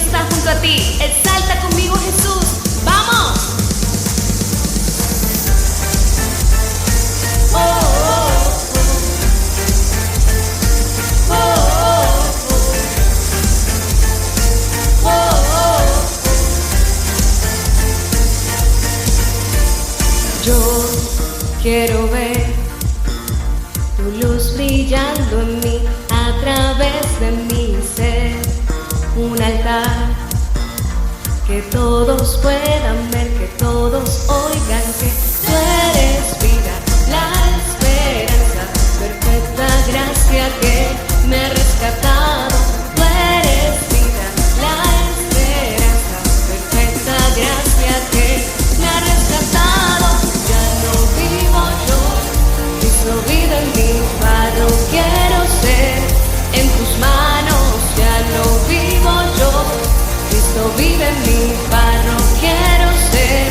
está junto a ti. Exalta conmigo, Jesús. ¡Vamos! Oh, oh, oh. Oh, oh, oh. Oh, oh. Yo quiero ver tu luz brillando en mí, a través de mi ser, un altar que todos puedan ver, que todos oigan que tú eres vida, la esperanza, perfecta gracia que me ha rescatado. Tú eres vida, la esperanza, perfecta gracia que me ha rescatado. Ya no vivo yo, Cristo vive en mi barro, quiero ser en tus manos. Ya no vivo yo, Cristo vive en mi barro, quiero ser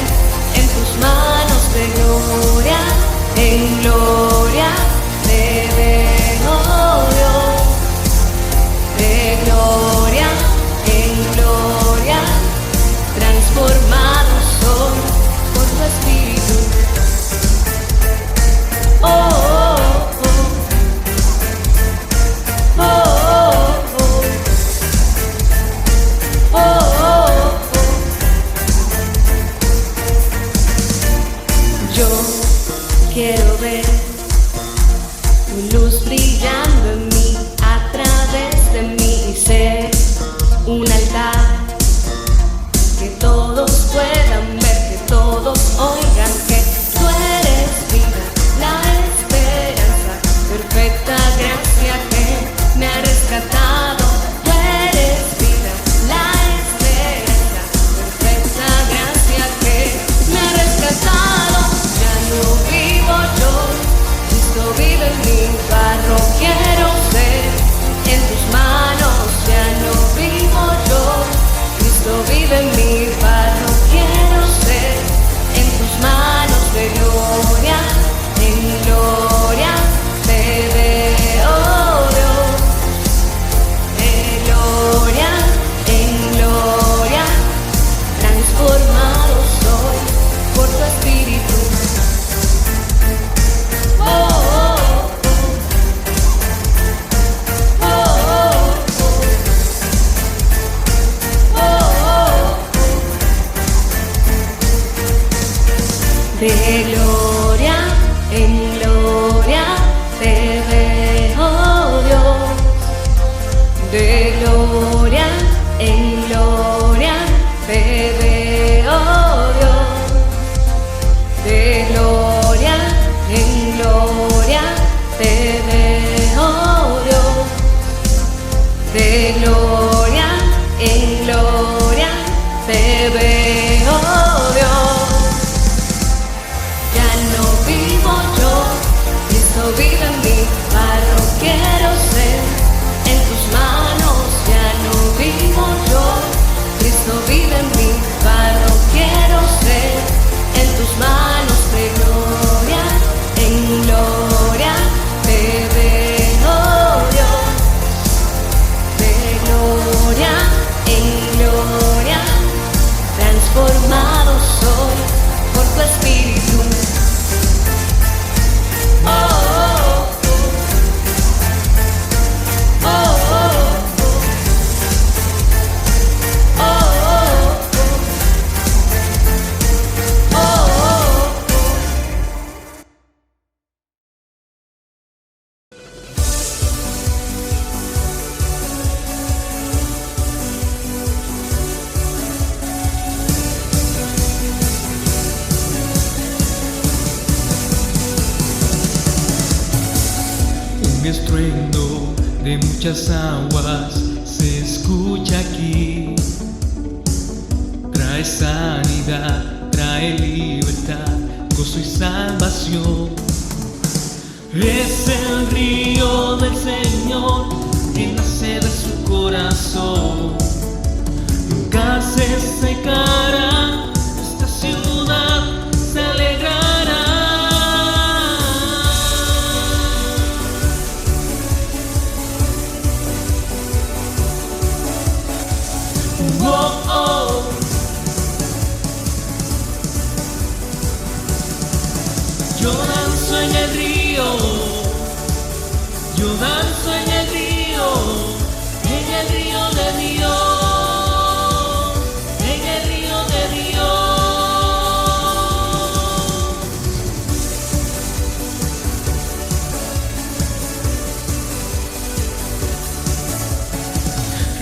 en tus manos. De gloria en gloria te veo Dios, de gloria en gloria transformado soy por tu Espíritu. Oh, oh, oh. Oh, oh, oh. Oh, oh, oh. Yo quiero ver tu luz brillando en mí, a través de mi ser, un altar que todos puedan ver, que todos oigan que tú eres vida, la esperanza, perfecta gracia que me ha rescatado. Tú eres vida, la esperanza, perfecta gracia que me ha rescatado. Ya no vivo yo, Cristo vive en mi barro, quiero ser en tus manos. Ya no vivo yo, Cristo vive en mi barro, quiero ser en tus manos. De gloria en gloria te veo Dios, de gloria en gloria transformado soy por tu Espíritu. Oh, oh, oh. Oh, oh, oh. Oh, oh, oh. De gloria en gloria te veo Dios, de gloria en gloria te veo Dios, de gloria en gloria te veo Dios, de gloria en gloria te veo Dios. Ya no vivo yo, Cristo vive en mi barro, quiero ser en tus manos. Ya no vivo yo, Cristo vive en mi barro, quiero ser en tus manos. De gloria en gloria te veo Dios, de gloria en gloria transformado soy por tu Espíritu. Oh, oh, oh. Oh, oh, oh. Oh, oh, oh. Oh, oh, oh. Un estruendo de muchas aguas se escucha aquí. Trae sanidad, trae libertad, gozo y salvación. Es el río del Señor que nace de su corazón. Nunca se secará, esta ciudad se alegrará. Oh,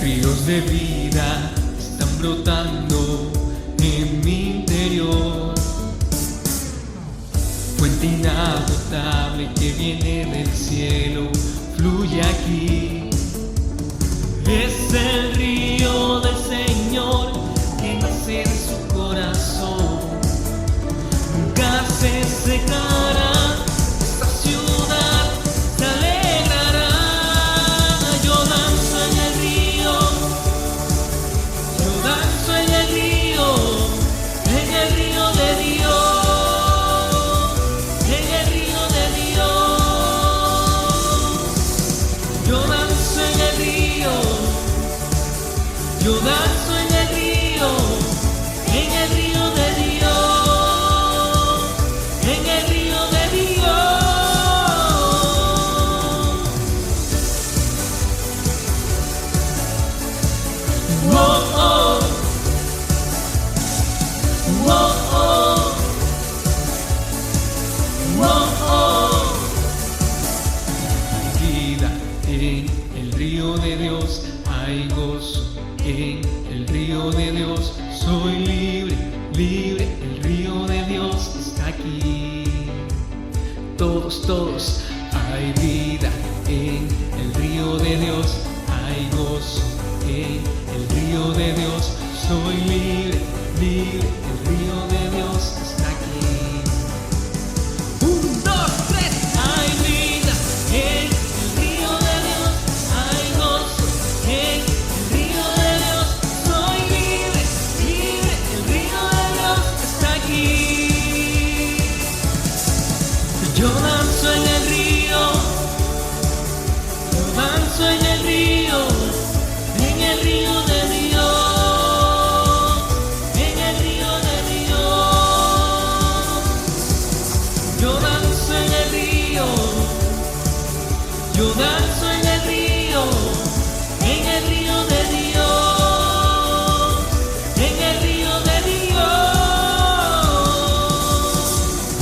Ríos de vida están brotando en mi interior. Fuente inagotable que viene del cielo, fluye aquí. Es el río del Señor que nace de su corazón. Nunca se secará. Esta ciudad se alegrará. Yo danzo en el río. Yo danzo en el río. En el río de Dios. En el río de Dios. Yo danzo en el río. Yo danzo en el río. En el río de Dios. En el río de Dios. Oh, oh. Oh, oh. Oh, oh. Hay vida en el río de Dios, hay gozo en el río de Dios. Soy libre, libre, el río de Dios está aquí. Todos, todos, hay vida en el río de Dios, hay gozo en el río de Dios. Soy libre, libre, el río de Dios está aquí. 1, 2, 3. Hay vida en el río de Dios, hay gozo en el río de Dios. Soy libre, libre, el río de Dios está aquí. Yo danzo en el río, yo danzo en el río, en el río de Dios, en el río de Dios. Yo danzo en el río, yo danzo en el río, en el río de Dios, en el río de Dios.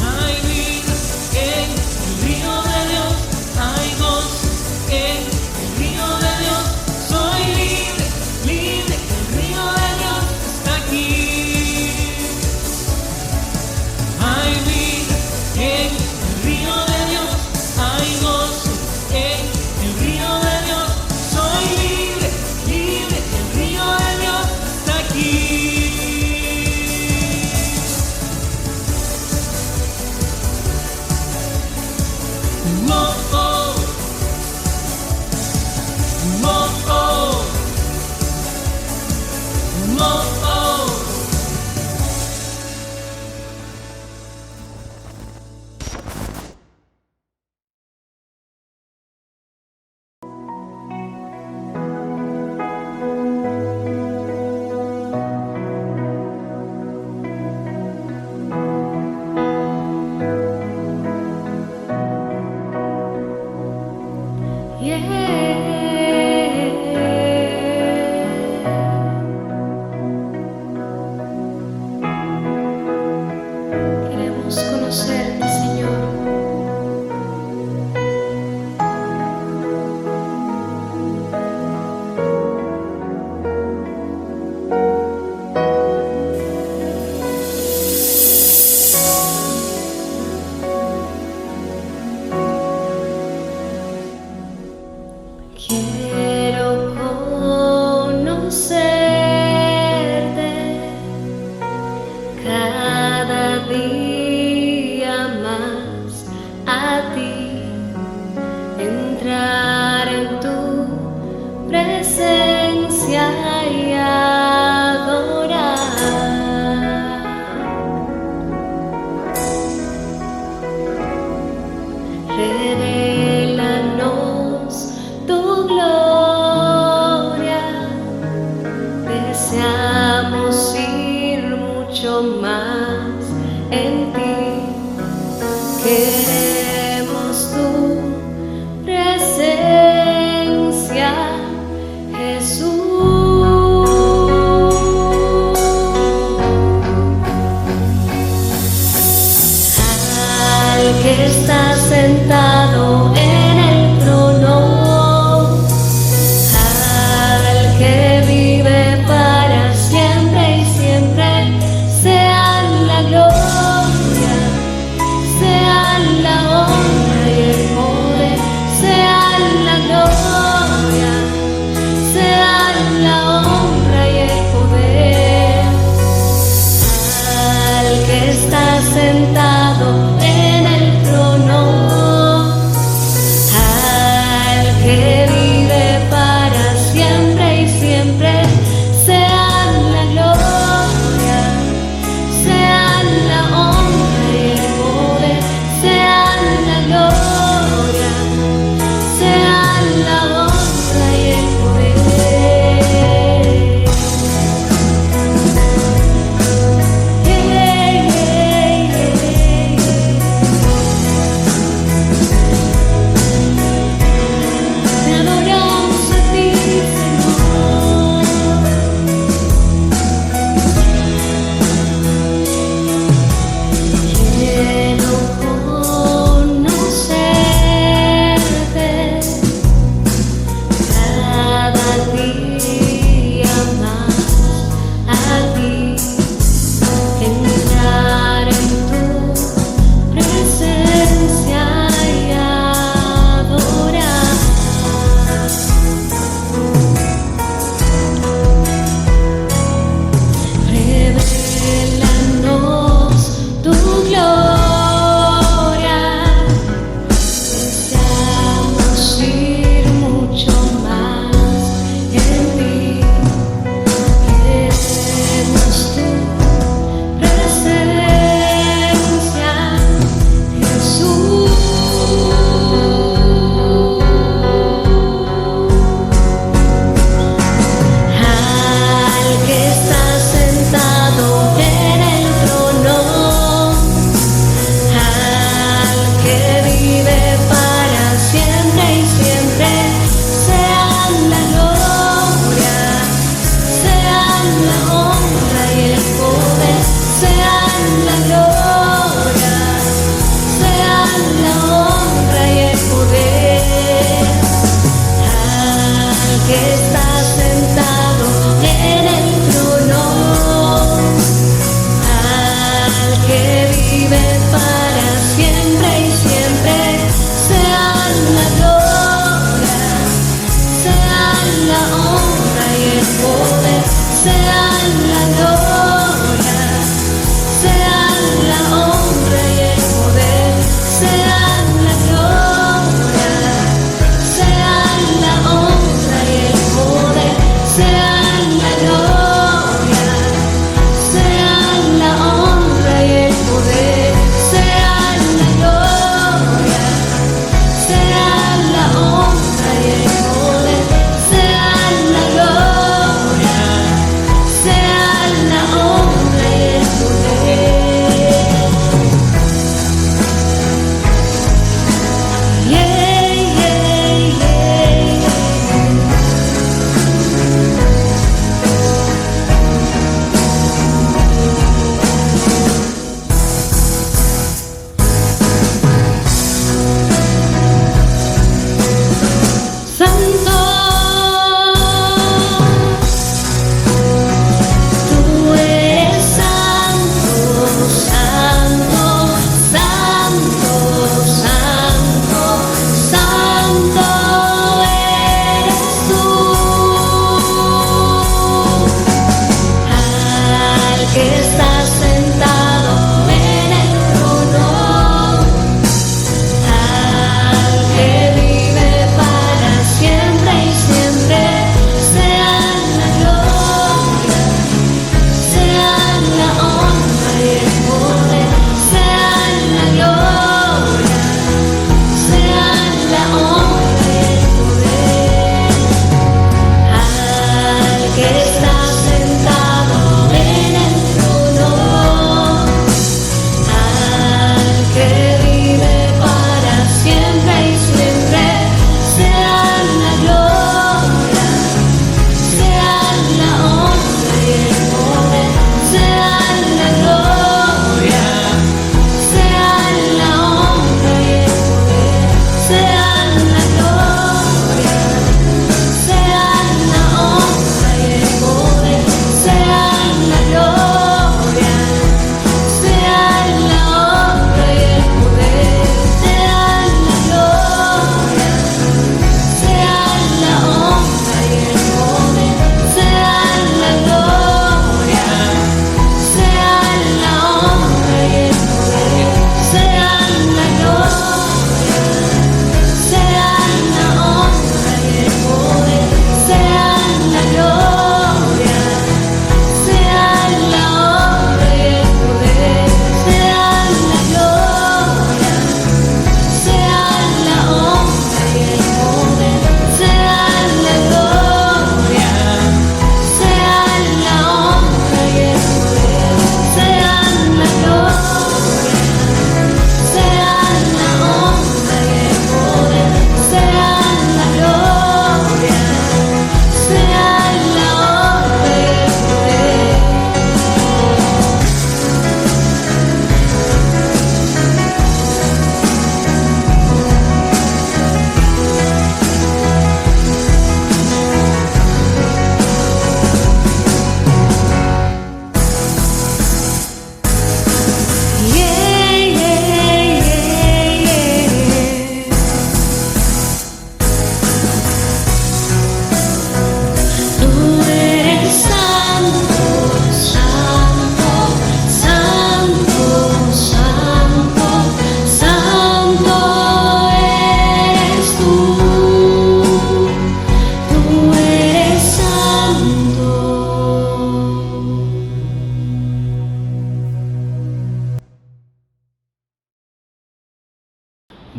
Hay vida en el río de Dios, hay gozo en el río de Dios. Soy libre, libre, el río de Dios está aquí. Hay vida en el río de Dios, hay gozo en el río de Dios. Soy libre, libre, el río de Dios está aquí. Oh, oh. Oh, oh. Oh, oh. Queremos conocerte, Señor. Quiero conocerte cada día más, a ti, entrar en tu presencia y adorar. Revélanos tu gloria, deseamos ir mucho más en ti. Queremos tu presencia, Jesús. Al que está sentado en el trono, al que la honra y el poder al que está sentado en el trono, al que vive para siempre y siempre. Sean la gloria, sean la honra y el poder, sean la gloria, sean la honra y el poder.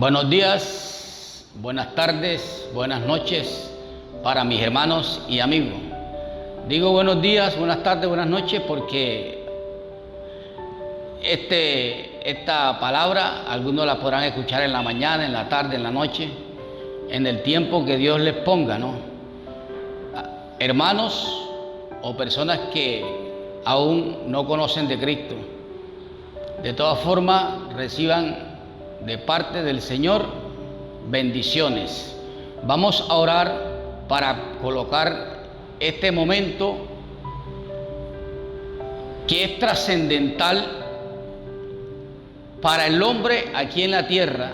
Buenos días, buenas tardes, buenas noches para mis hermanos y amigos. Digo buenos días, buenas tardes, buenas noches porque esta palabra algunos la podrán escuchar en la mañana, en la tarde, en la noche, en el tiempo que Dios les ponga, ¿no? Hermanos o personas que aún no conocen de Cristo, de todas formas reciban de parte del Señor bendiciones. Vamos a orar para colocar este momento que es trascendental para el hombre aquí en la tierra,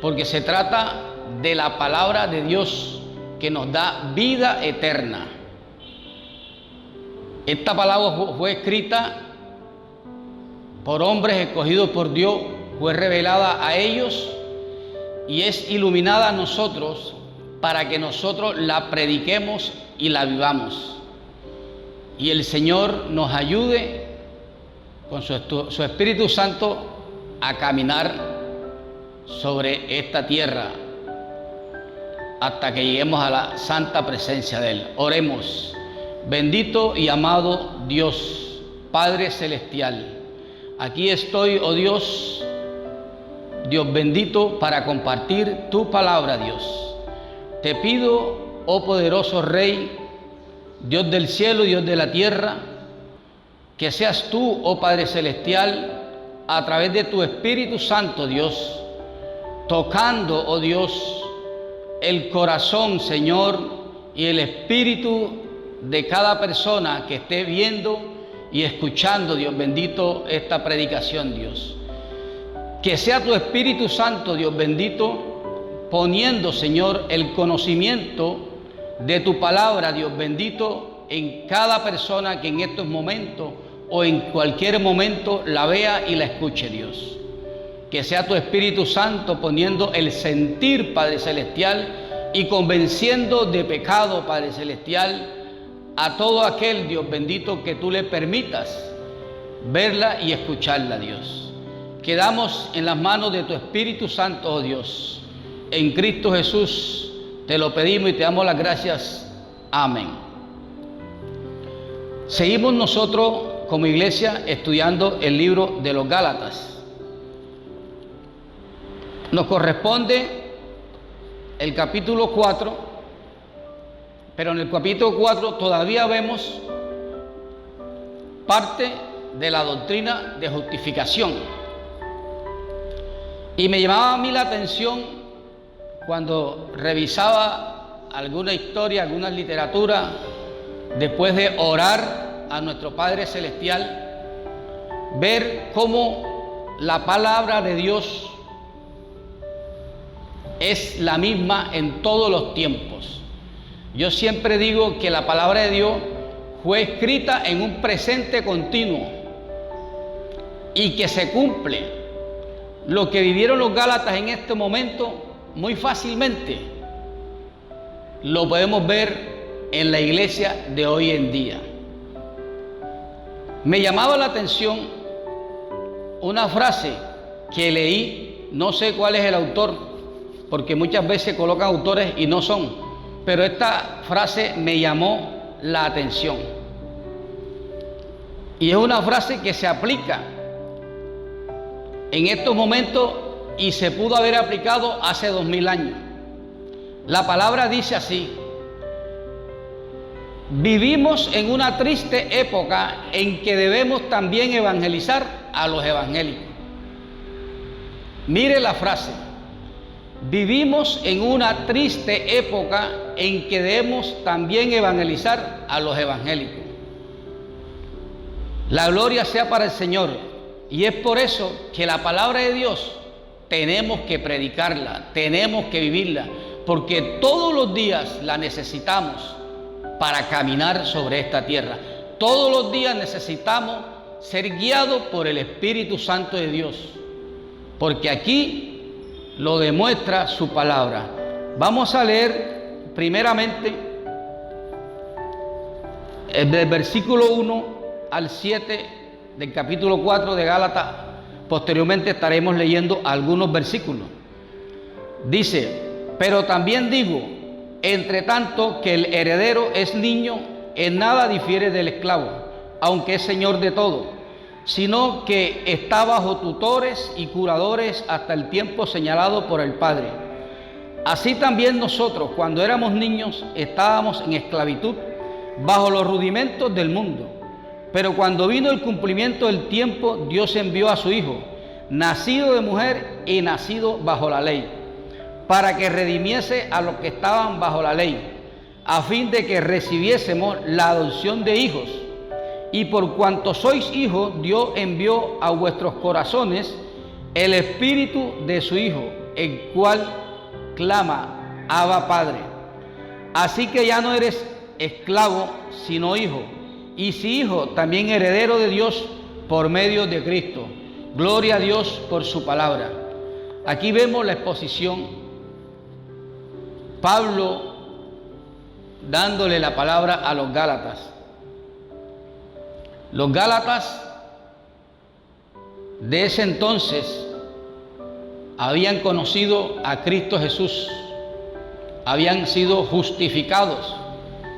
porque se trata de la palabra de Dios que nos da vida eterna. Esta palabra fue escrita por hombres escogidos por Dios, fue revelada a ellos y es iluminada a nosotros para que nosotros la prediquemos y la vivamos. Y el Señor nos ayude con su Espíritu Santo a caminar sobre esta tierra hasta que lleguemos a la santa presencia de Él. Oremos. Bendito y amado Dios, Padre Celestial, aquí estoy, oh Dios, Dios bendito, para compartir tu palabra, Dios. Te pido, oh poderoso Rey, Dios del cielo y Dios de la tierra, que seas tú, oh Padre Celestial, a través de tu Espíritu Santo, Dios, tocando, oh Dios, el corazón, Señor, y el espíritu de cada persona que esté viendo y escuchando, Dios bendito, esta predicación, Dios. Que sea tu Espíritu Santo, Dios bendito, poniendo, Señor, el conocimiento de tu palabra, Dios bendito, en cada persona que en estos momentos o en cualquier momento la vea y la escuche, Dios. Que sea tu Espíritu Santo poniendo el sentir, Padre Celestial, y convenciendo de pecado, Padre Celestial, a todo aquel, Dios bendito, que tú le permitas verla y escucharla, Dios. Quedamos en las manos de tu Espíritu Santo, oh Dios. En Cristo Jesús te lo pedimos y te damos las gracias. Amén. Seguimos nosotros como iglesia estudiando el libro de los Gálatas. Nos corresponde el capítulo 4. Pero en el capítulo 4 todavía vemos parte de la doctrina de justificación. Y me llamaba a mí la atención cuando revisaba alguna historia, alguna literatura, después de orar a nuestro Padre Celestial, ver cómo la palabra de Dios es la misma en todos los tiempos. Yo siempre digo que la palabra de Dios fue escrita en un presente continuo y que se cumple. Lo que vivieron los Gálatas en este momento, muy fácilmente lo podemos ver en la iglesia de hoy en día. Me llamaba la atención una frase que leí, no sé cuál es el autor, porque muchas veces colocan autores y no son. Pero esta frase me llamó la atención. Y es una frase que se aplica en estos momentos y se pudo haber aplicado hace 2000 años. La palabra dice así: vivimos en una triste época en que debemos también evangelizar a los evangélicos. Mire la frase. Vivimos en una triste época en que debemos también evangelizar a los evangélicos. La gloria sea para el Señor. Y es por eso que la palabra de Dios tenemos que predicarla, tenemos que vivirla, porque todos los días la necesitamos para caminar sobre esta tierra. Todos los días necesitamos ser guiados por el Espíritu Santo de Dios, porque aquí lo demuestra su palabra. Vamos a leer primeramente del versículo 1 al 7 del capítulo 4 de Gálatas, Posteriormente estaremos leyendo algunos versículos. Dice, pero también digo, entre tanto que el heredero es niño, en nada difiere del esclavo, aunque es señor de todo, sino que está bajo tutores y curadores hasta el tiempo señalado por el Padre. Así también nosotros, cuando éramos niños, estábamos en esclavitud, bajo los rudimentos del mundo. Pero cuando vino el cumplimiento del tiempo, Dios envió a su Hijo, nacido de mujer y nacido bajo la ley, para que redimiese a los que estaban bajo la ley, a fin de que recibiésemos la adopción de hijos. Y por cuanto sois hijos, Dios envió a vuestros corazones el Espíritu de su Hijo, el cual clama, Abba Padre. Así que ya no eres esclavo, sino hijo, y si hijo, también heredero de Dios por medio de Cristo. Gloria a Dios por su palabra. Aquí vemos la exposición, Pablo dándole la palabra a los Gálatas. Los Gálatas de ese entonces habían conocido a Cristo Jesús, habían sido justificados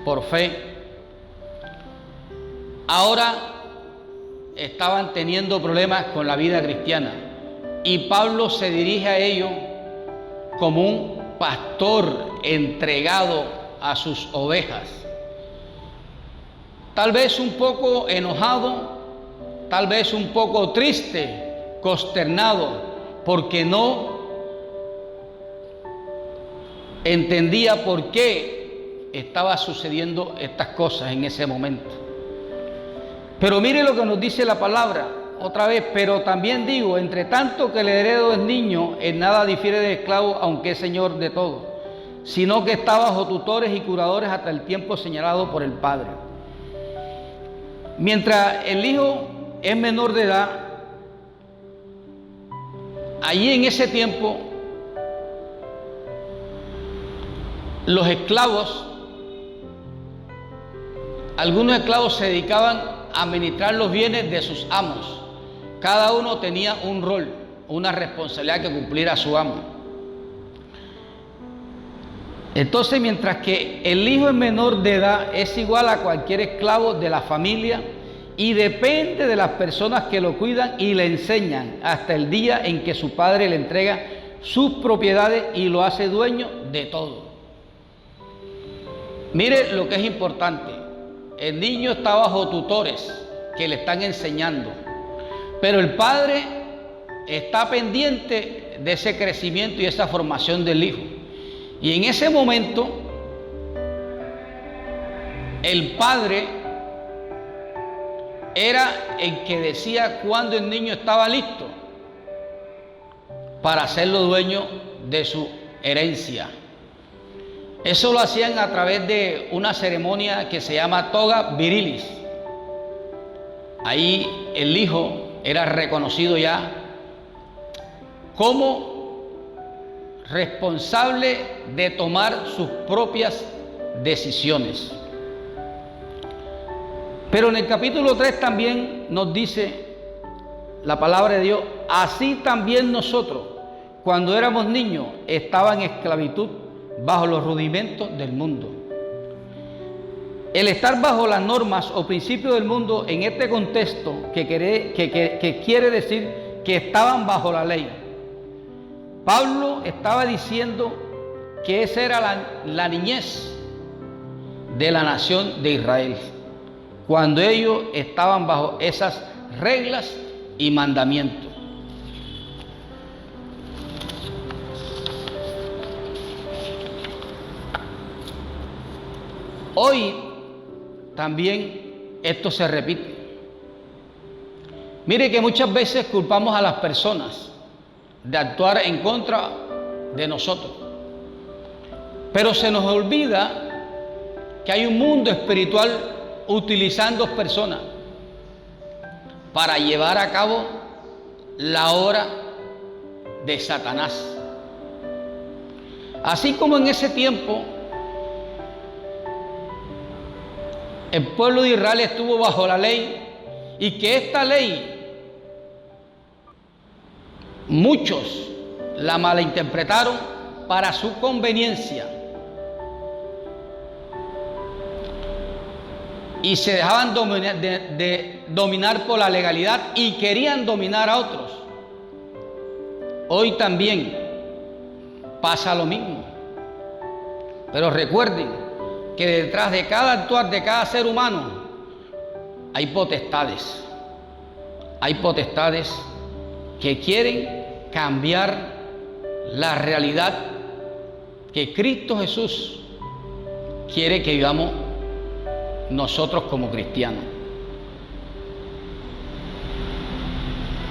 por fe. Ahora estaban teniendo problemas con la vida cristiana y Pablo se dirige a ellos como un pastor entregado a sus ovejas. Tal vez un poco enojado, tal vez un poco triste, consternado, porque no entendía por qué estaba sucediendo estas cosas en ese momento. Pero mire lo que nos dice la palabra, otra vez, pero también digo, entre tanto que el heredero es niño, en nada difiere del esclavo, aunque es señor de todo, sino que está bajo tutores y curadores hasta el tiempo señalado por el Padre. Mientras el hijo es menor de edad, allí en ese tiempo, los esclavos, algunos esclavos se dedicaban a administrar los bienes de sus amos. Cada uno tenía un rol, una responsabilidad que cumplir a su amo. Entonces, mientras que el hijo es menor de edad, es igual a cualquier esclavo de la familia y depende de las personas que lo cuidan y le enseñan hasta el día en que su padre le entrega sus propiedades y lo hace dueño de todo. Mire lo que es importante. El niño está bajo tutores que le están enseñando, pero el padre está pendiente de ese crecimiento y esa formación del hijo. Y en ese momento, el padre era el que decía cuándo el niño estaba listo para hacerlo dueño de su herencia. Eso lo hacían a través de una ceremonia que se llama toga virilis. Ahí el hijo era reconocido ya como responsable de tomar sus propias decisiones. Pero en el capítulo 3 también nos dice la palabra de Dios, así también nosotros, cuando éramos niños, estábamos en esclavitud bajo los rudimentos del mundo. El estar bajo las normas o principios del mundo en este contexto que quiere decir que estaban bajo la ley. Pablo estaba diciendo que esa era la niñez de la nación de Israel, cuando ellos estaban bajo esas reglas y mandamientos. Hoy también esto se repite. Mire que muchas veces culpamos a las personas de actuar en contra de nosotros, pero se nos olvida que hay un mundo espiritual utilizando personas para llevar a cabo la obra de Satanás. Así como en ese tiempo el pueblo de Israel estuvo bajo la ley y que esta ley muchos la malinterpretaron para su conveniencia y se dejaban dominar por la legalidad y querían dominar a otros. Hoy también pasa lo mismo. Pero recuerden que detrás de cada actuar de cada ser humano hay potestades. Hay potestades que quieren cambiar la realidad que Cristo Jesús quiere que vivamos nosotros como cristianos.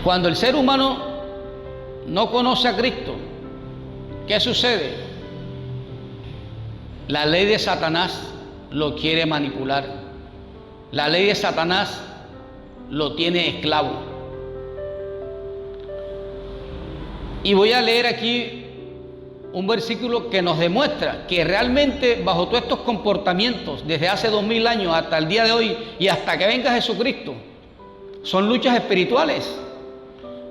Cuando el ser humano no conoce a Cristo, ¿qué sucede? La ley de Satanás lo quiere manipular. La ley de Satanás lo tiene esclavo. Y voy a leer aquí un versículo que nos demuestra que realmente bajo todos estos comportamientos, desde hace 2000 años hasta el día de hoy y hasta que venga Jesucristo, son luchas espirituales.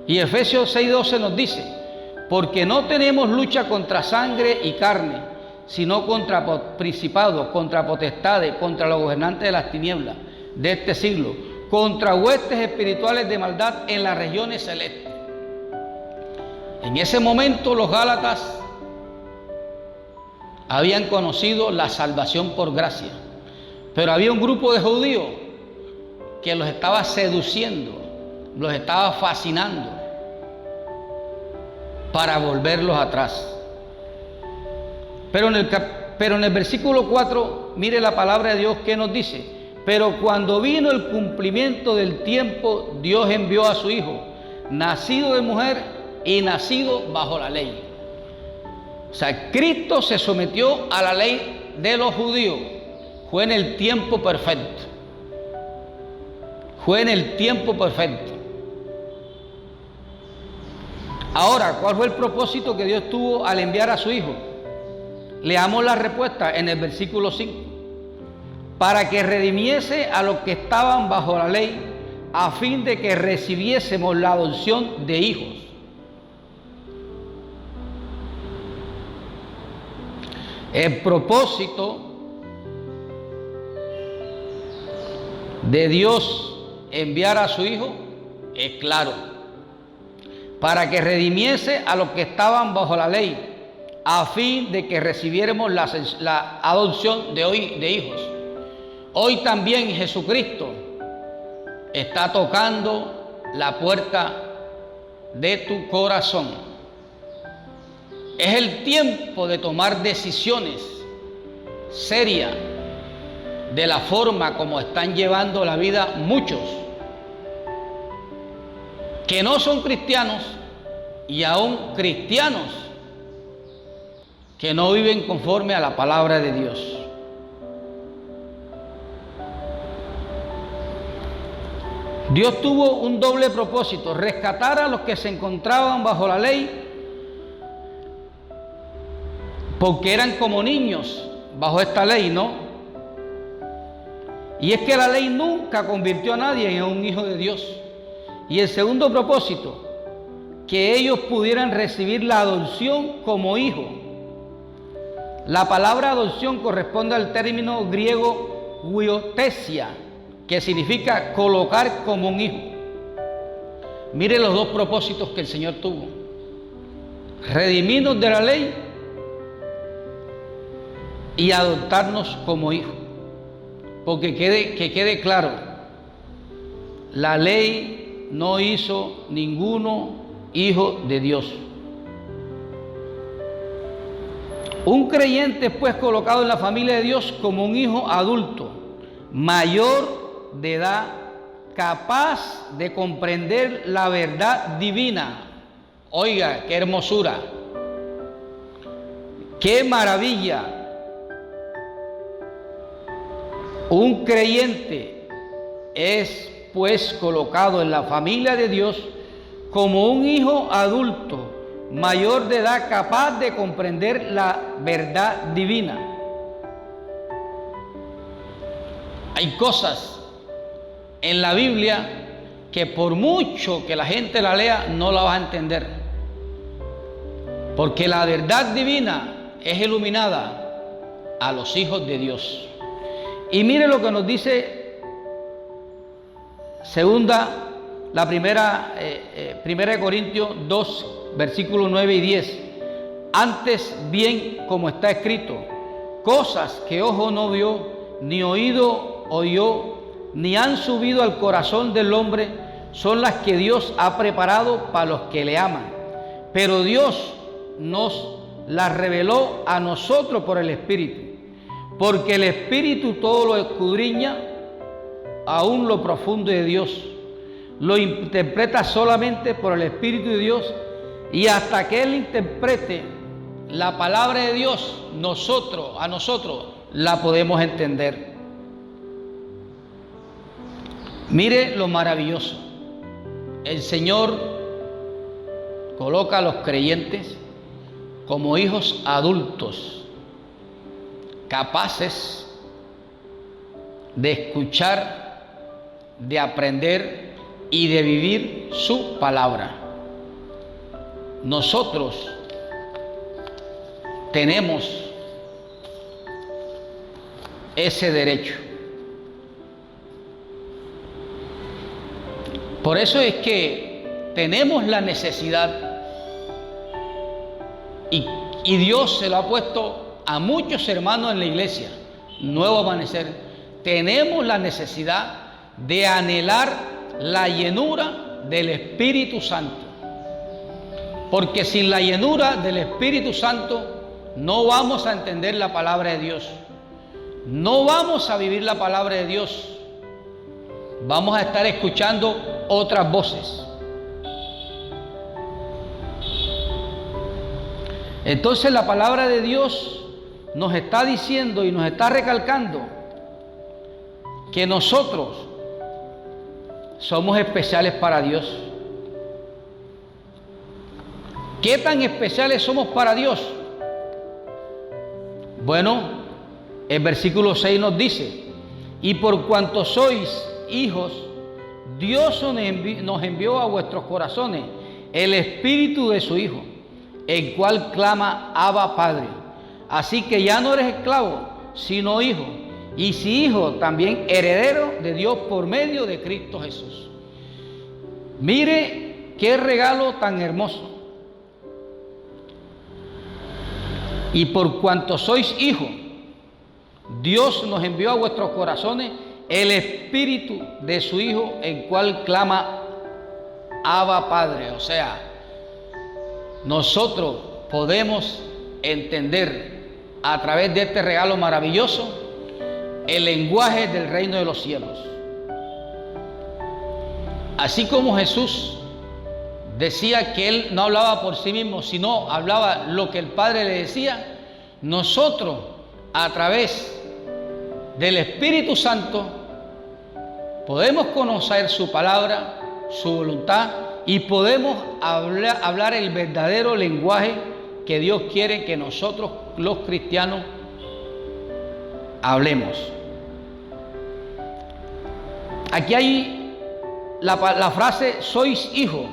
Y Efesios 6:12 nos dice: porque no tenemos lucha contra sangre y carne, sino contra principados, contra potestades, contra los gobernantes de las tinieblas de este siglo, contra huestes espirituales de maldad en las regiones celestes. En ese momento los Gálatas habían conocido la salvación por gracia, pero había un grupo de judíos que los estaba seduciendo, los estaba fascinando para volverlos atrás. Pero en el versículo 4, mire la palabra de Dios que nos dice: pero cuando vino el cumplimiento del tiempo, Dios envió a su Hijo, nacido de mujer y nacido bajo la ley. O sea, Cristo se sometió a la ley de los judíos. Fue en el tiempo perfecto. Fue en el tiempo perfecto. Ahora, ¿cuál fue el propósito que Dios tuvo al enviar a su Hijo? Leamos la respuesta en el versículo 5. Para que redimiese a los que estaban bajo la ley, a fin de que recibiésemos la adopción de hijos. El propósito de Dios enviar a su Hijo es claro: para que redimiese a los que estaban bajo la ley, a fin de que recibiéramos la adopción de hijos. Hoy también Jesucristo está tocando la puerta de tu corazón. Es el tiempo de tomar decisiones serias de la forma como están llevando la vida muchos que no son cristianos y aún cristianos que no viven conforme a la palabra de Dios. Dios tuvo un doble propósito: rescatar a los que se encontraban bajo la ley, porque eran como niños bajo esta ley, ¿no? Y es que la ley nunca convirtió a nadie en un hijo de Dios. Y el segundo propósito, que ellos pudieran recibir la adopción como hijo. La palabra adopción corresponde al término griego huiotesia, que significa colocar como un hijo. Mire los dos propósitos que el Señor tuvo: redimirnos de la ley y adoptarnos como hijos. Porque que quede claro, la ley no hizo ninguno hijo de Dios. Un creyente es pues colocado en la familia de Dios como un hijo adulto, mayor de edad, capaz de comprender la verdad divina. Oiga, qué hermosura, qué maravilla. Un creyente es pues colocado en la familia de Dios como un hijo adulto, mayor de edad, capaz de comprender la verdad divina. Hay cosas en la Biblia que por mucho que la gente la lea, no la va a entender. Porque la verdad divina es iluminada a los hijos de Dios. Y mire lo que nos dice primera de Corintios 2, versículos 9 y 10. Antes bien, como está escrito, cosas que ojo no vio, ni oído oyó, ni han subido al corazón del hombre, son las que Dios ha preparado para los que le aman. Pero Dios nos las reveló a nosotros por el Espíritu, porque el Espíritu todo lo escudriña, aún lo profundo de Dios. Lo interpreta solamente por el Espíritu de Dios, y hasta que Él interprete la palabra de Dios, a nosotros la podemos entender. Mire lo maravilloso. El Señor coloca a los creyentes como hijos adultos, capaces de escuchar, de aprender y de vivir su palabra. Nosotros tenemos ese derecho. Por eso es que tenemos la necesidad, y Dios se lo ha puesto a muchos hermanos en la iglesia, Nuevo Amanecer. Tenemos la necesidad de anhelar la llenura del Espíritu Santo. Porque sin la llenura del Espíritu Santo no vamos a entender la palabra de Dios. No vamos a vivir la palabra de Dios. Vamos a estar escuchando otras voces. Entonces la palabra de Dios nos está diciendo y nos está recalcando que nosotros somos especiales para Dios. ¿Qué tan especiales somos para Dios? Bueno, el versículo 6 nos dice: y por cuanto sois hijos, Dios nos envió a vuestros corazones el Espíritu de su Hijo, el cual clama: Abba, Padre. Así que ya no eres esclavo, sino hijo, y si hijo, también heredero de Dios por medio de Cristo Jesús. Mire qué regalo tan hermoso. Y por cuanto sois hijos, Dios nos envió a vuestros corazones el Espíritu de su Hijo, el cual clama: Abba, Padre. O sea, nosotros podemos entender a través de este regalo maravilloso el lenguaje del reino de los cielos. Así como Jesús decía que Él no hablaba por sí mismo, sino hablaba lo que el Padre le decía, nosotros a través del Espíritu Santo podemos conocer su palabra, su voluntad, y podemos hablar el verdadero lenguaje que Dios quiere que nosotros los cristianos hablemos. Aquí hay la frase sois hijo,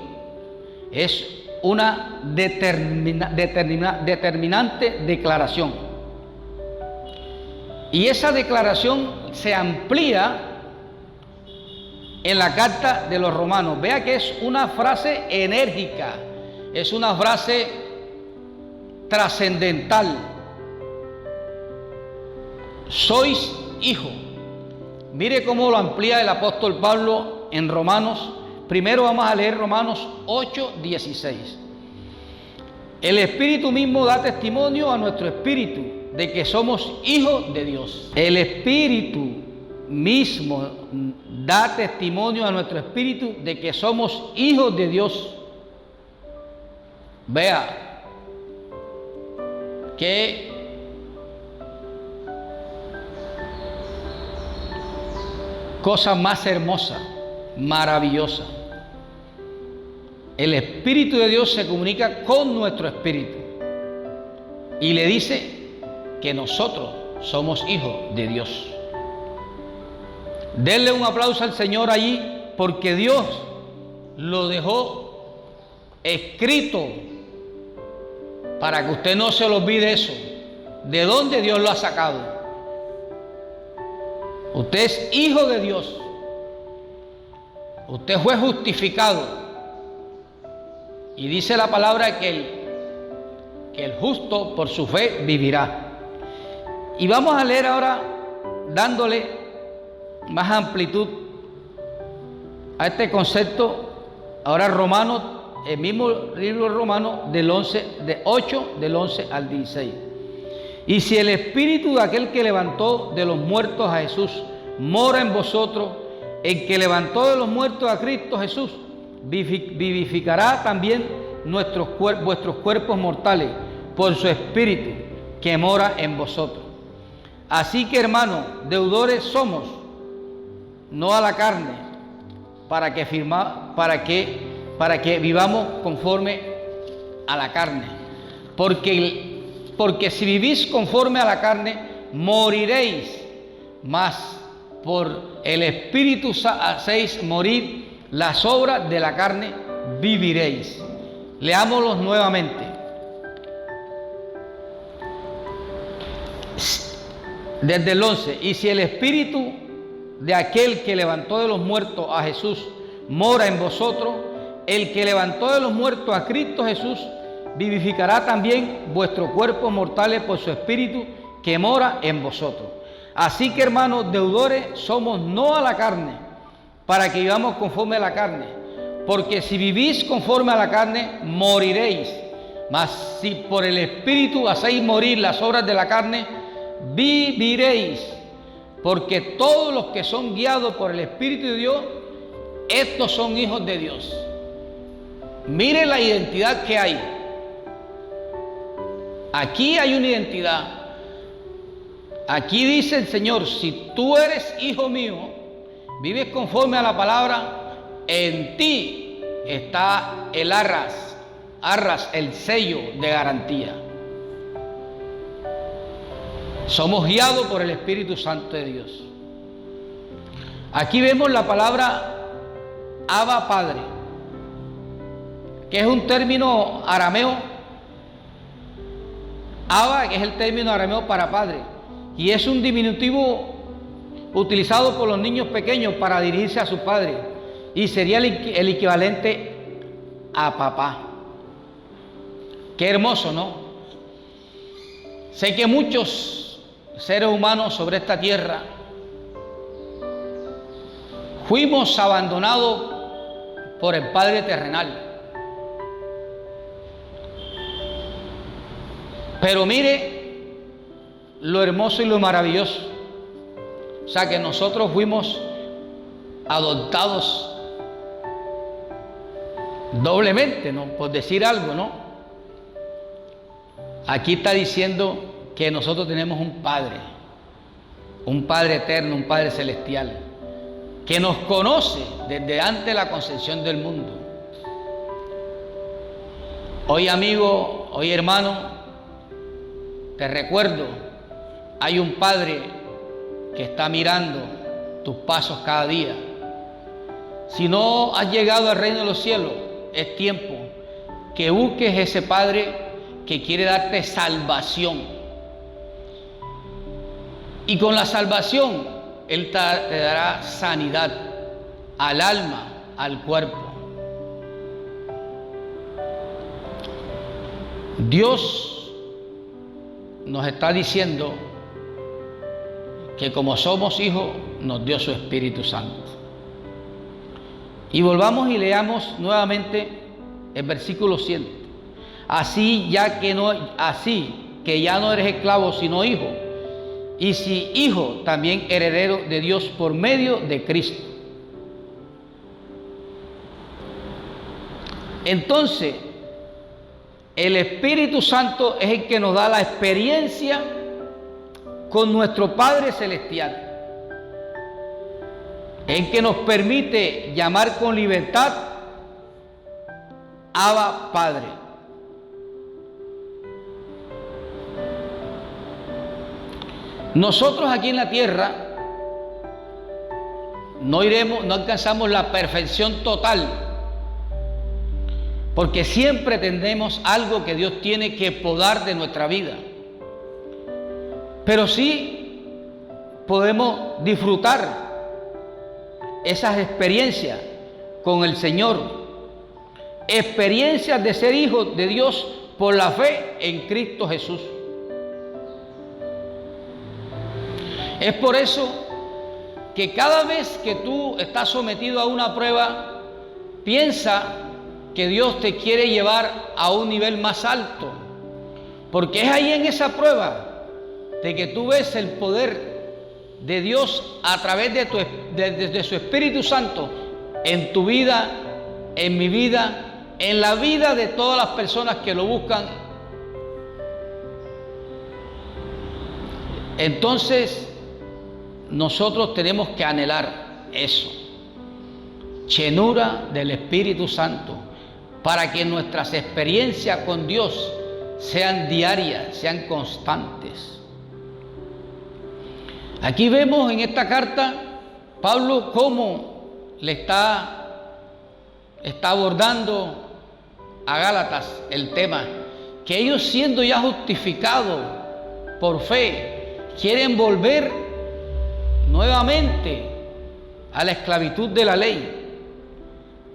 es una determinante declaración, y esa declaración se amplía en la carta de los Romanos. Vea que es una frase enérgica, es una frase trascendental. Sois hijo. Mire cómo lo amplía el apóstol Pablo en Romanos. Primero vamos a leer Romanos 8:16. El Espíritu mismo da testimonio a nuestro espíritu de que somos hijos de Dios. El Espíritu mismo da testimonio a nuestro espíritu de que somos hijos de Dios. Vea qué cosa más hermosa, maravillosa. El Espíritu de Dios se comunica con nuestro espíritu y le dice que nosotros somos hijos de Dios. Denle un aplauso al Señor allí, porque Dios lo dejó escrito para que usted no se le olvide eso, de dónde Dios lo ha sacado. Usted es hijo de Dios. Usted fue justificado. Y dice la palabra que el justo por su fe vivirá. Y vamos a leer ahora, dándole más amplitud a este concepto, ahora Romanos, el mismo libro romano del 8 del 11 al 16. Y si el espíritu de aquel que levantó de los muertos a Jesús mora en vosotros, el que levantó de los muertos a Cristo Jesús vivificará también vuestros cuerpos mortales por su espíritu que mora en vosotros. Así que, hermanos, deudores somos, no a la carne, para que vivamos conforme a la carne. Porque si vivís conforme a la carne, moriréis, mas por el Espíritu hacéis morir las obras de la carne, viviréis. Leámoslos nuevamente. Desde el 11, y si el Espíritu de aquel que levantó de los muertos a Jesús mora en vosotros, el que levantó de los muertos a Cristo Jesús vivificará también vuestros cuerpos mortales por su Espíritu que mora en vosotros. Así que, hermanos, deudores somos no a la carne, para que vivamos conforme a la carne, porque si vivís conforme a la carne, moriréis. Mas si por el Espíritu hacéis morir las obras de la carne, viviréis. Porque todos los que son guiados por el Espíritu de Dios, estos son hijos de Dios. Mire la identidad que hay. Aquí hay una identidad. Aquí dice el Señor: si tú eres hijo mío, vives conforme a la palabra, en ti está el arras, el sello de garantía. Somos guiados por el Espíritu Santo de Dios. Aquí vemos la palabra Abba Padre, que es un término arameo. Abba, que es el término arameo para padre, y es un diminutivo utilizado por los niños pequeños para dirigirse a sus padres, y sería el equivalente a papá. Qué hermoso, ¿no? Sé que muchos seres humanos sobre esta tierra fuimos abandonados por el Padre terrenal. Pero mire lo hermoso y lo maravilloso. O sea, que nosotros fuimos adoptados doblemente, ¿no? Por decir algo, ¿no? Aquí está diciendo que nosotros tenemos un Padre eterno, un Padre celestial, que nos conoce desde antes de la concepción del mundo. Hoy, amigo, hoy, hermano, te recuerdo, hay un Padre que está mirando tus pasos cada día. Si no has llegado al reino de los cielos, es tiempo que busques ese Padre que quiere darte salvación. Y con la salvación, Él te dará sanidad al alma, al cuerpo. Dios nos está diciendo que como somos hijos, nos dio su Espíritu Santo. Y volvamos y leamos nuevamente el versículo 100. Así que ya no eres esclavo, sino hijo. Y si hijo, también heredero de Dios por medio de Cristo. Entonces, el Espíritu Santo es el que nos da la experiencia con nuestro Padre Celestial. Es el que nos permite llamar con libertad Abba Padre. Nosotros aquí en la tierra no alcanzamos la perfección total, porque siempre tendremos algo que Dios tiene que podar de nuestra vida. Pero sí podemos disfrutar esas experiencias con el Señor, experiencias de ser hijos de Dios por la fe en Cristo Jesús. Es por eso que cada vez que tú estás sometido a una prueba, piensa que Dios te quiere llevar a un nivel más alto, porque es ahí en esa prueba de que tú ves el poder de Dios a través de su Espíritu Santo en tu vida, en mi vida, en la vida de todas las personas que lo buscan. Entonces, nosotros tenemos que anhelar eso, llenura del Espíritu Santo, para que nuestras experiencias con Dios sean diarias, sean constantes. Aquí vemos en esta carta Pablo cómo le está abordando a Gálatas el tema, que ellos, siendo ya justificados por fe, quieren volver nuevamente a la esclavitud de la ley.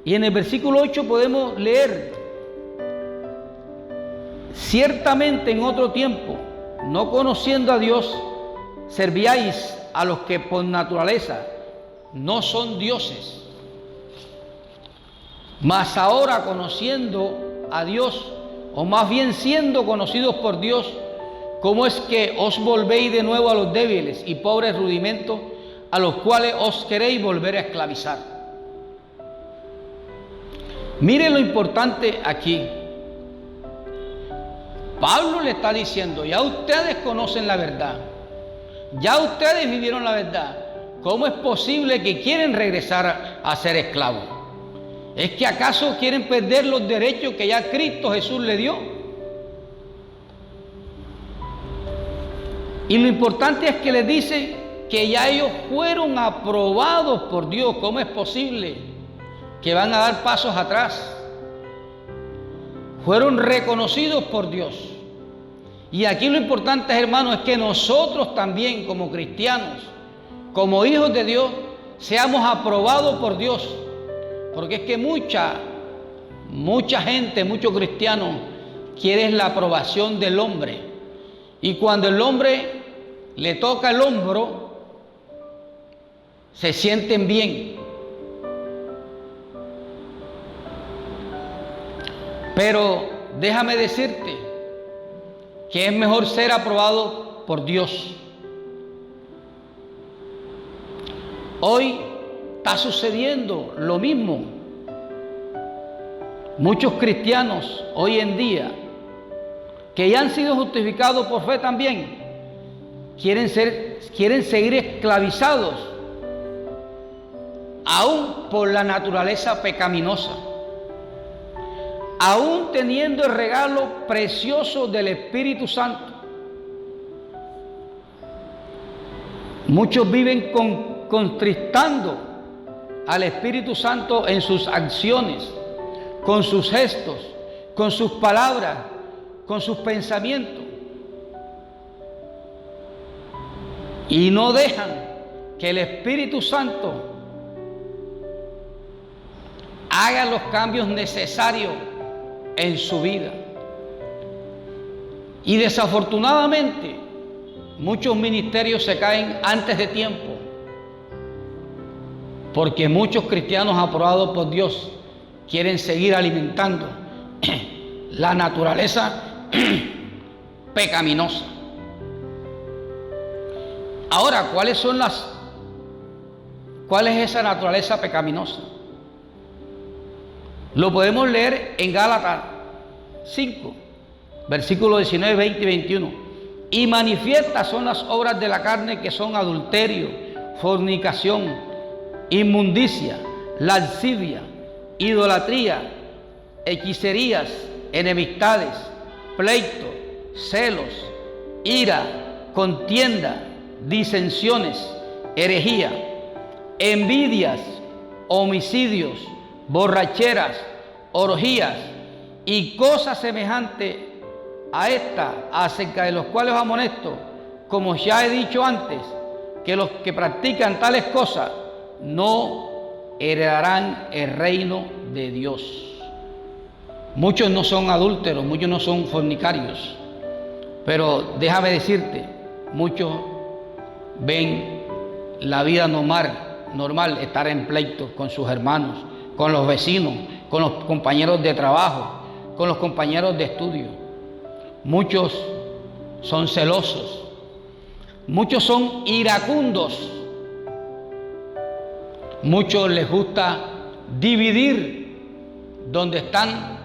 Y en el versículo 8 podemos leer: ciertamente en otro tiempo, no conociendo a Dios, servíais a los que por naturaleza no son dioses. Mas ahora, conociendo a Dios, o más bien siendo conocidos por Dios, ¿cómo es que os volvéis de nuevo a los débiles y pobres rudimentos, a los cuales os queréis volver a esclavizar? Miren lo importante aquí. Pablo le está diciendo: ya ustedes conocen la verdad, ya ustedes vivieron la verdad. ¿Cómo es posible que quieren regresar a ser esclavos? ¿Es que acaso quieren perder los derechos que ya Cristo Jesús le dio? Y lo importante es que les dice que ya ellos fueron aprobados por Dios. ¿Cómo es posible que van a dar pasos atrás? Fueron reconocidos por Dios. Y aquí lo importante, hermanos, es que nosotros también, como cristianos, como hijos de Dios, seamos aprobados por Dios. Porque es que mucha gente, muchos cristianos, quieren la aprobación del hombre. Y cuando el hombre le toca el hombro, se sienten bien. Pero déjame decirte que es mejor ser aprobado por Dios. Hoy está sucediendo lo mismo. Muchos cristianos hoy en día, que ya han sido justificados por fe también, quieren seguir esclavizados aún por la naturaleza pecaminosa, aún teniendo el regalo precioso del Espíritu Santo. Muchos viven contristando al Espíritu Santo en sus acciones, con sus gestos, con sus palabras, con sus pensamientos, y no dejan que el Espíritu Santo haga los cambios necesarios en su vida. Y desafortunadamente muchos ministerios se caen antes de tiempo, porque muchos cristianos aprobados por Dios quieren seguir alimentando la naturaleza pecaminosa. Ahora, ¿cuál es esa naturaleza pecaminosa? Lo podemos leer en Gálatas 5, versículos 19, 20 y 21. Y manifiestas son las obras de la carne, que son adulterio, fornicación, inmundicia, lascivia, idolatría, hechicerías, enemistades, pleito, celos, ira, contienda, disensiones, herejía, envidias, homicidios, borracheras, orgías y cosas semejantes a esta, acerca de los cuales os amonesto, como ya he dicho antes, que los que practican tales cosas no heredarán el reino de Dios. Muchos no son adúlteros, muchos no son fornicarios, pero déjame decirte, muchos ven la vida normal, estar en pleito con sus hermanos, con los vecinos, con los compañeros de trabajo, con los compañeros de estudio. Muchos son celosos, muchos son iracundos, muchos les gusta dividir donde están,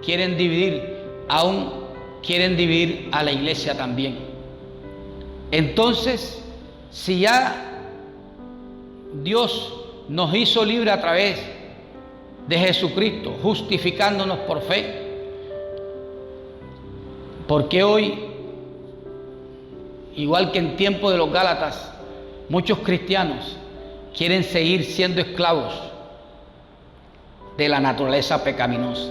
quieren dividir, aún quieren dividir a la iglesia también. Entonces, si ya Dios nos hizo libre a través de Jesucristo, justificándonos por fe, ¿por qué hoy, igual que en tiempo de los Gálatas, muchos cristianos quieren seguir siendo esclavos de la naturaleza pecaminosa?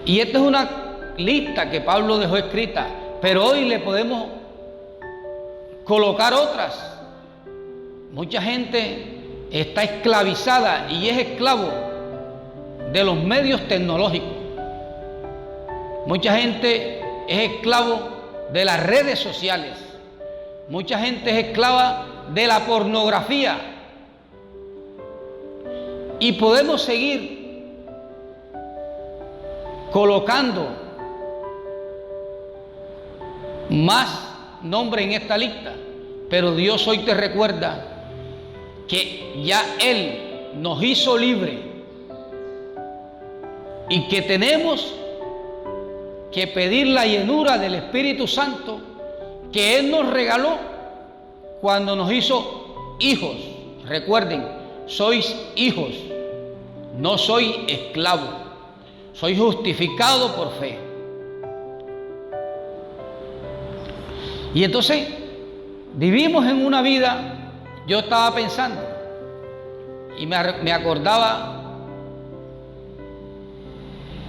Y esta es una lista que Pablo dejó escrita, pero hoy le podemos colocar otras. Mucha gente está esclavizada y es esclavo de los medios tecnológicos. Mucha gente es esclavo de las redes sociales. Mucha gente es esclava de la pornografía. Y podemos seguir colocando más nombres en esta lista, pero Dios hoy te recuerda que ya Él nos hizo libre y que tenemos que pedir la llenura del Espíritu Santo que Él nos regaló cuando nos hizo hijos. Recuerden, sois hijos, no soy esclavo, soy justificado por fe. Y entonces vivimos en una vida. Yo estaba pensando y me acordaba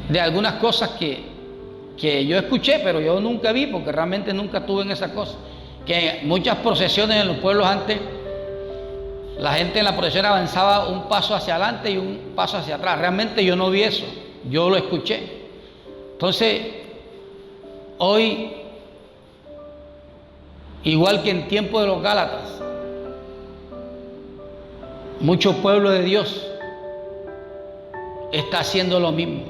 de algunas cosas que yo escuché, pero yo nunca vi, porque realmente nunca estuve en esas cosas. Que muchas procesiones en los pueblos antes, la gente en la procesión avanzaba un paso hacia adelante y un paso hacia atrás. Realmente yo no vi eso, yo lo escuché. Entonces, hoy, igual que en tiempo de los Gálatas, mucho pueblo de Dios está haciendo lo mismo.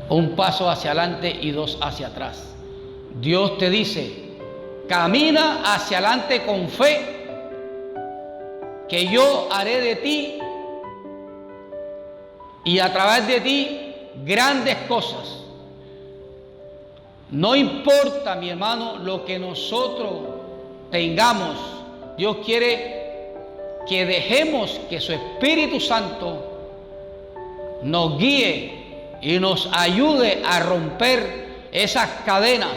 Un paso hacia adelante y dos hacia atrás. Dios te dice, camina hacia adelante con fe, que yo haré de ti y a través de ti grandes cosas. No importa, mi hermano, lo que nosotros tengamos, Dios quiere que dejemos que su Espíritu Santo nos guíe y nos ayude a romper esas cadenas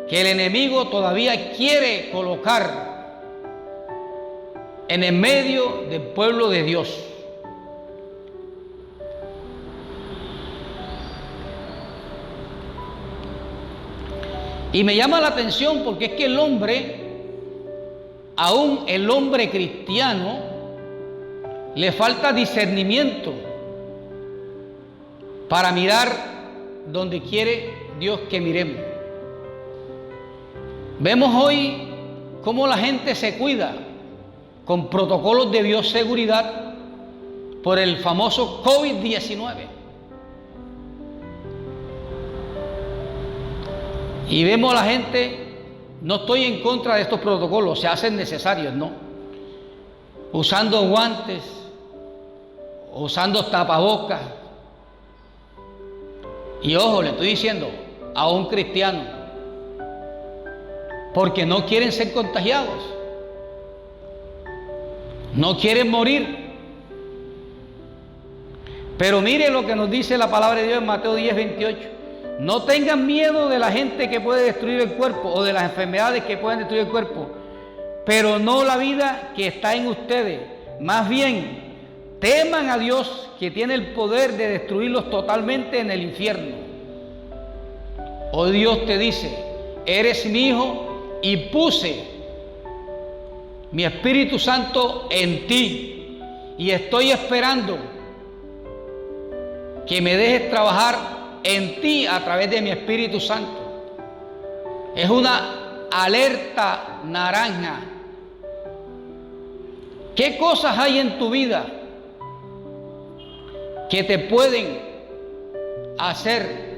que el enemigo todavía quiere colocar en el medio del pueblo de Dios. Y me llama la atención porque es que el hombre, aún el hombre cristiano, le falta discernimiento para mirar donde quiere Dios que miremos. Vemos hoy cómo la gente se cuida con protocolos de bioseguridad por el famoso COVID-19. Y vemos a la gente, no estoy en contra de estos protocolos, se hacen necesarios, ¿no? Usando guantes, usando tapabocas. Y ojo, le estoy diciendo a un cristiano, porque no quieren ser contagiados, no quieren morir. Pero mire lo que nos dice la palabra de Dios en Mateo 10:28. No tengan miedo de la gente que puede destruir el cuerpo o de las enfermedades que pueden destruir el cuerpo, pero no la vida que está en ustedes. Más bien, Teman a Dios, que tiene el poder de destruirlos totalmente en el infierno. Hoy Dios te dice: eres mi hijo y puse mi Espíritu Santo en ti, y estoy esperando que me dejes trabajar en ti a través de mi Espíritu Santo. Es una alerta naranja. ¿Qué cosas hay en tu vida que te pueden hacer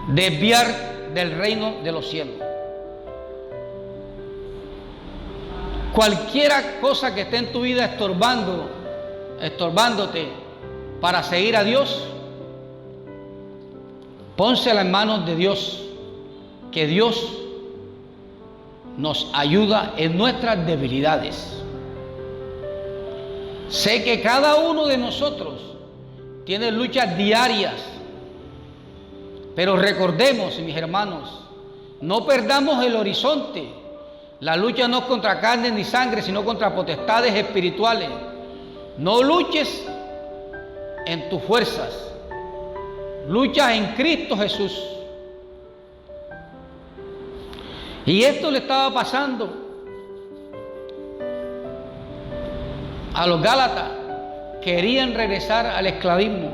desviar del reino de los cielos? Cualquiera cosa que esté en tu vida estorbándote para seguir a Dios, pónsela en manos de Dios, que Dios nos ayuda en nuestras debilidades. Sé que cada uno de nosotros tiene luchas diarias, pero recordemos, mis hermanos, no perdamos el horizonte. La lucha no es contra carne ni sangre, sino contra potestades espirituales. No luches en tus fuerzas, lucha en Cristo Jesús. Y esto le estaba pasando a los Gálatas. Querían regresar al esclavismo.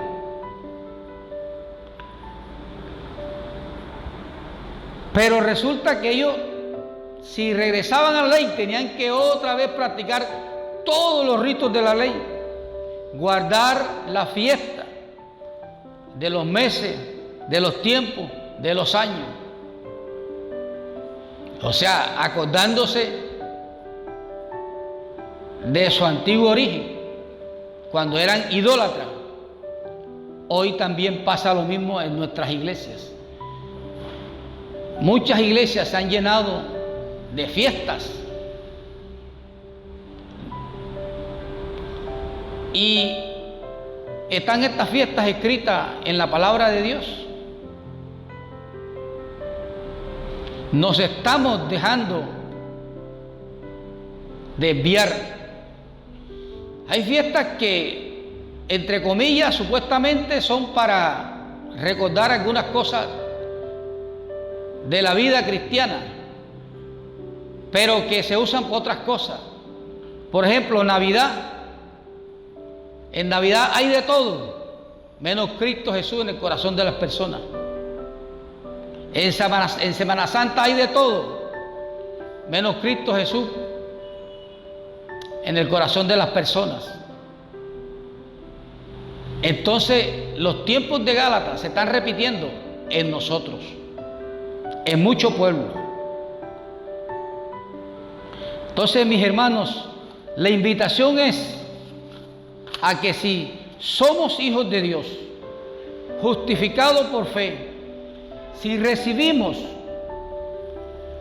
Pero resulta que ellos, si regresaban a la ley, tenían que otra vez practicar todos los ritos de la ley, guardar la fiesta de los meses, de los tiempos, de los años. O sea, acordándose de su antiguo origen, cuando eran idólatras. Hoy también pasa lo mismo en nuestras iglesias. Muchas iglesias se han llenado de fiestas, y están estas fiestas escritas en la palabra de Dios. Nos estamos dejando desviar. Hay fiestas que, entre comillas, supuestamente son para recordar algunas cosas de la vida cristiana, pero que se usan por otras cosas. Por ejemplo, Navidad. En Navidad hay de todo, menos Cristo Jesús en el corazón de las personas. En Semana Santa hay de todo, menos Cristo Jesús en el corazón de las personas. Entonces, los tiempos de Gálatas se están repitiendo en nosotros, en muchos pueblos. Entonces, mis hermanos, la invitación es a que si somos hijos de Dios, justificados por fe, si recibimos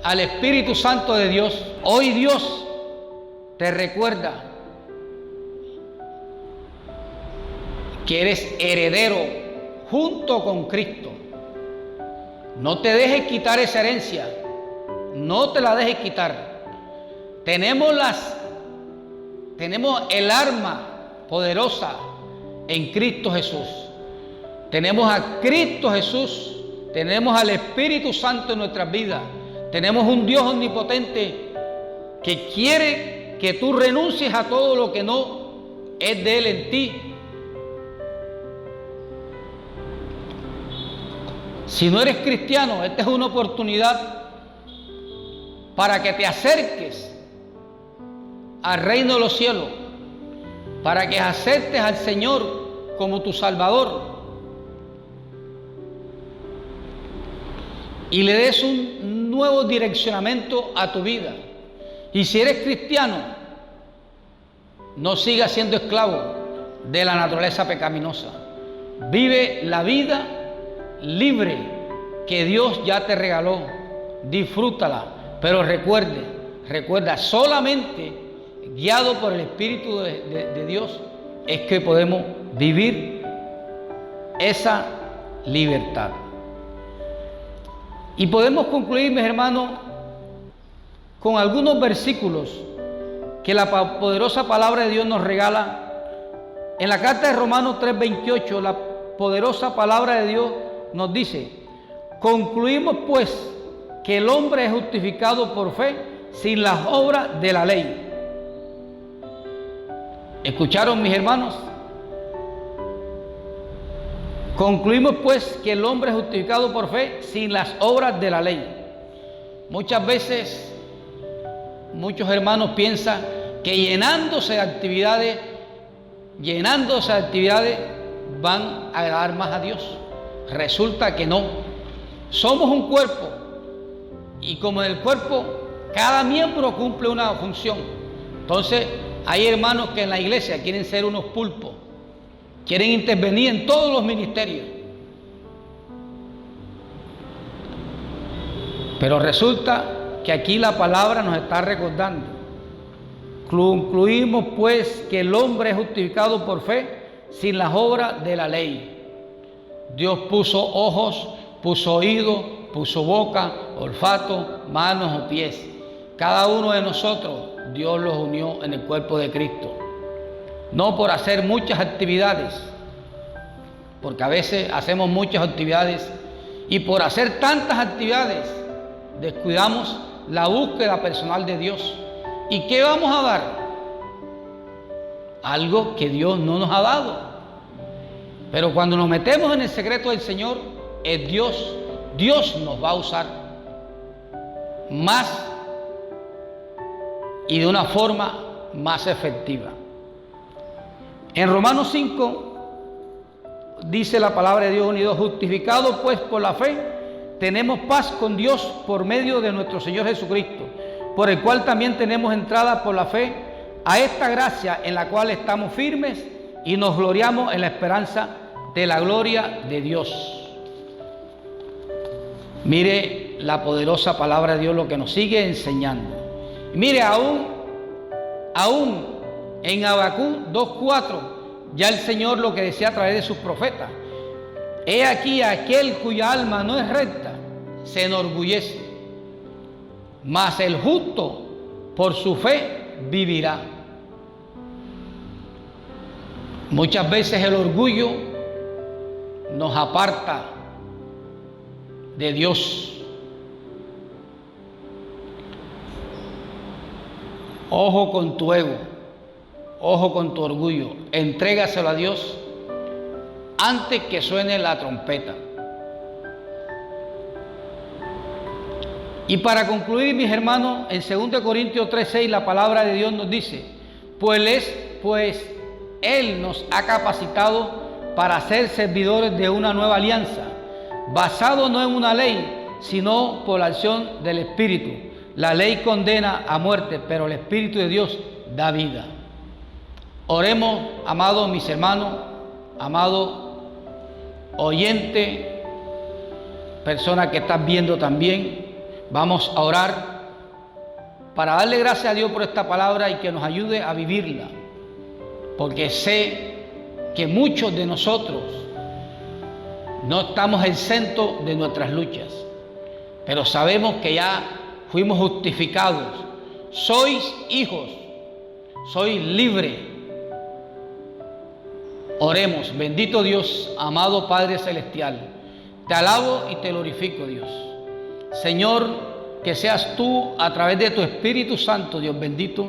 al Espíritu Santo de Dios, hoy Dios te recuerda que eres heredero junto con Cristo. No te dejes quitar esa herencia, no te la dejes quitar. Tenemos el arma poderosa en Cristo Jesús. Tenemos a Cristo Jesús, tenemos al Espíritu Santo en nuestras vidas, tenemos un Dios omnipotente que quiere que tú renuncies a todo lo que no es de Él en ti. Si no eres cristiano, esta es una oportunidad para que te acerques al reino de los cielos, para que aceptes al Señor como tu Salvador y le des un nuevo direccionamiento a tu vida. Y si eres cristiano, no sigas siendo esclavo de la naturaleza pecaminosa. Vive la vida libre que Dios ya te regaló. Disfrútala, pero recuerda, solamente guiado por el Espíritu de Dios es que podemos vivir esa libertad. Y podemos concluir, mis hermanos, con algunos versículos que la poderosa palabra de Dios nos regala. En la carta de Romanos 3:28, la poderosa palabra de Dios nos dice: concluimos pues que el hombre es justificado por fe sin las obras de la ley. ¿Escucharon, mis hermanos? Concluimos pues que el hombre es justificado por fe sin las obras de la ley. Muchas veces, muchos hermanos piensan que llenándose de actividades van a agradar más a Dios. Resulta que no. Somos un cuerpo y como en el cuerpo cada miembro cumple una función. Entonces hay hermanos que en la iglesia quieren ser unos pulpos, quieren intervenir en todos los ministerios, pero resulta que aquí la palabra nos está recordando: concluimos pues que el hombre es justificado por fe sin las obras de la ley. Dios puso ojos, puso oídos, puso boca, olfato, manos o pies. Cada uno de nosotros Dios los unió en el cuerpo de Cristo. No por hacer muchas actividades, porque a veces hacemos muchas actividades y por hacer tantas actividades descuidamos la búsqueda personal de Dios. ¿Y qué vamos a dar? Algo que Dios no nos ha dado. Pero cuando nos metemos en el secreto del Señor, es Dios nos va a usar más y de una forma más efectiva. En Romanos 5 dice la palabra de Dios unido: justificados pues por la fe, tenemos paz con Dios por medio de nuestro Señor Jesucristo, por el cual también tenemos entrada por la fe a esta gracia en la cual estamos firmes y nos gloriamos en la esperanza de la gloria de Dios. Mire la poderosa palabra de Dios lo que nos sigue enseñando. Mire, aún en Habacuc 2:4, ya el Señor lo que decía a través de sus profetas: he aquí aquel cuya alma no es recta se enorgullece, mas el justo por su fe vivirá. Muchas veces el orgullo nos aparta de Dios. Ojo con tu ego, ojo con tu orgullo, entrégaselo a Dios antes que suene la trompeta. Y para concluir, mis hermanos, en 2 Corintios 3:6 la palabra de Dios nos dice: pues Él nos ha capacitado para ser servidores de una nueva alianza, basado no en una ley, sino por la acción del Espíritu. La ley condena a muerte, pero el Espíritu de Dios da vida. Oremos, amados mis hermanos, amado oyente, persona que estás viendo también. Vamos a orar para darle gracias a Dios por esta palabra y que nos ayude a vivirla, porque sé que muchos de nosotros no estamos exentos de nuestras luchas, pero sabemos que ya fuimos justificados. Sois hijos, sois libres. Oremos. Bendito Dios, amado Padre Celestial, te alabo y te glorifico, Dios. Señor, que seas tú a través de tu Espíritu Santo, Dios bendito,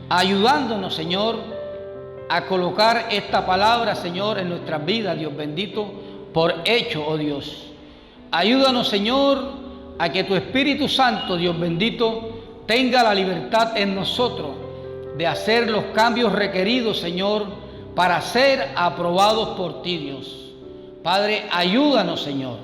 ayudándonos, Señor, a colocar esta palabra, Señor, en nuestras vidas, Dios bendito, por hecho, oh Dios. Ayúdanos, Señor, a que tu Espíritu Santo, Dios bendito, tenga la libertad en nosotros de hacer los cambios requeridos, Señor, para ser aprobados por ti, Dios. Padre, ayúdanos, Señor,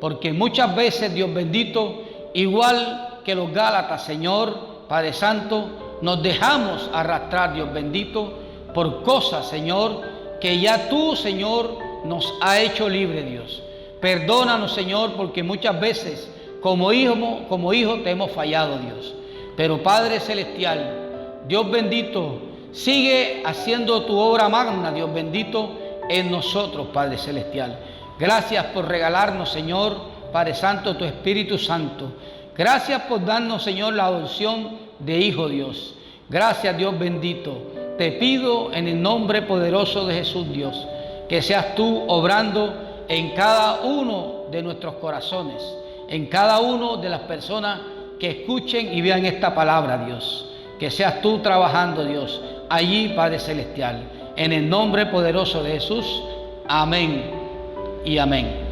porque muchas veces, Dios bendito, igual que los Gálatas, Señor, Padre Santo, nos dejamos arrastrar, Dios bendito, por cosas, Señor, que ya tú, Señor, nos ha hecho libre, Dios. Perdónanos, Señor, porque muchas veces como hijo te hemos fallado, Dios. Pero Padre Celestial, Dios bendito, sigue haciendo tu obra magna, Dios bendito, en nosotros, Padre Celestial. Gracias por regalarnos, Señor, Padre Santo, tu Espíritu Santo. Gracias por darnos, Señor, la adopción de hijo, Dios. Gracias, Dios bendito. Te pido en el nombre poderoso de Jesús, Dios, que seas tú obrando en cada uno de nuestros corazones, en cada uno de las personas que escuchen y vean esta palabra, Dios. Que seas tú trabajando, Dios, allí, Padre Celestial. En el nombre poderoso de Jesús. Amén y amén.